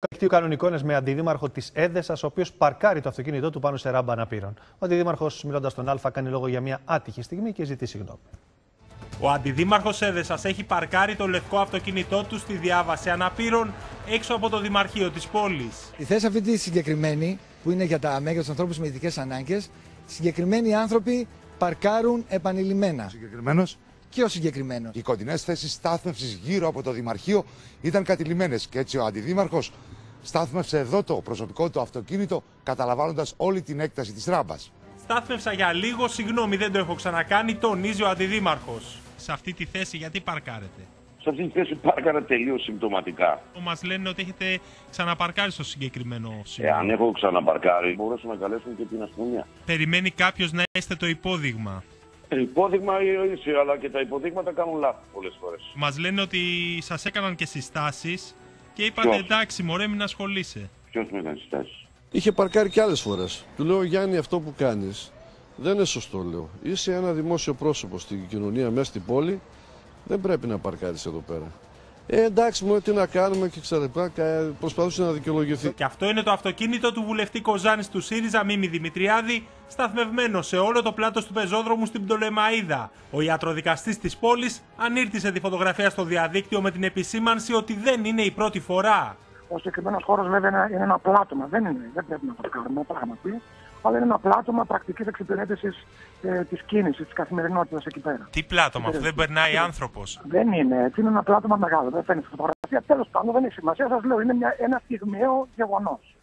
Δίκτυο κάνουν εικόνες με αντιδήμαρχο της Έδεσσας, ο οποίος παρκάρει το αυτοκίνητό του πάνω σε ράμπα αναπήρων. Ο αντιδήμαρχος, μιλώντας στον Α, κάνει λόγο για μια άτυχη στιγμή και ζητεί συγγνώμη. Ο αντιδήμαρχος Έδεσσας έχει παρκάρει το λευκό αυτοκίνητό του στη διάβαση αναπήρων έξω από το Δημαρχείο της πόλης. Η θέση αυτή τη συγκεκριμένη, που είναι για τα μέγα, τους ανθρώπους με ειδικές ανάγκες, συγκεκριμένοι άνθρωποι παρκάρουν επανειλημμένα. Συγκεκριμένος. Και ο συγκεκριμένος. Οι κοντινές θέσεις στάθμευσης γύρω από το Δημαρχείο ήταν κατηλημμένες και έτσι ο αντιδήμαρχος στάθμευσε εδώ το προσωπικό του αυτοκίνητο, καταλαμβάνοντας όλη την έκταση της ράμπας. Στάθμευσα για λίγο, συγγνώμη, δεν το έχω ξανακάνει, τονίζει ο αντιδήμαρχος. Σε αυτή τη θέση γιατί παρκάρετε? Σε αυτή τη θέση πάρκαρα τελείως συμπτωματικά. Μας λένε ότι έχετε ξαναπαρκάρει στο συγκεκριμένο σημείο. Αν έχω ξαναπαρκάρει, μπορούσαν να καλέσουν και την αστυνομία. Περιμένει κάποιος να είστε το υπόδειγμα. Υπόδειγμα είσαι, αλλά και τα υποδείγματα κάνουν λάθη πολλές φορές. Μας λένε ότι σας έκαναν και συστάσεις και είπατε εντάξει, μωρέ, μην ασχολείσαι. Ποιος μου έκανε συστάσεις? Είχε παρκάρει και άλλες φορές. Του λέω, Γιάννη, αυτό που κάνεις δεν είναι σωστό, λέω. Είσαι ένα δημόσιο πρόσωπο στην κοινωνία, μέσα στην πόλη. Δεν πρέπει να παρκάρεις εδώ πέρα. Εντάξει, μου τι να κάνουμε και ξαρεπά, προσπαθούσε να δικαιολογηθεί. Και αυτό είναι το αυτοκίνητο του βουλευτή Κοζάνης του ΣΥΡΙΖΑ, Μίμη Δημητριάδη, σταθμευμένο σε όλο το πλάτος του πεζόδρομου στην Πτολεμαΐδα. Ο ιατροδικαστής της πόλης ανήρτησε τη φωτογραφία στο διαδίκτυο με την επισήμανση ότι δεν είναι η πρώτη φορά. Ο συγκεκριμένος χώρος βέβαια είναι ένα πλάτωμα, δεν πρέπει να το κάνουμε πράγματι, αλλά είναι ένα πλάτωμα πρακτικής εξυπηρέτησης της κίνησης, της καθημερινότητας εκεί πέρα. Τι πλάτωμα, αυτό δεν περνάει άνθρωπος? Δεν είναι έτσι, είναι ένα πλάτωμα μεγάλο, δεν φαίνεται φωτογραφία. Τέλος πάντων, δεν έχει σημασία, σας λέω, είναι ένα στιγμιαίο γεγονός.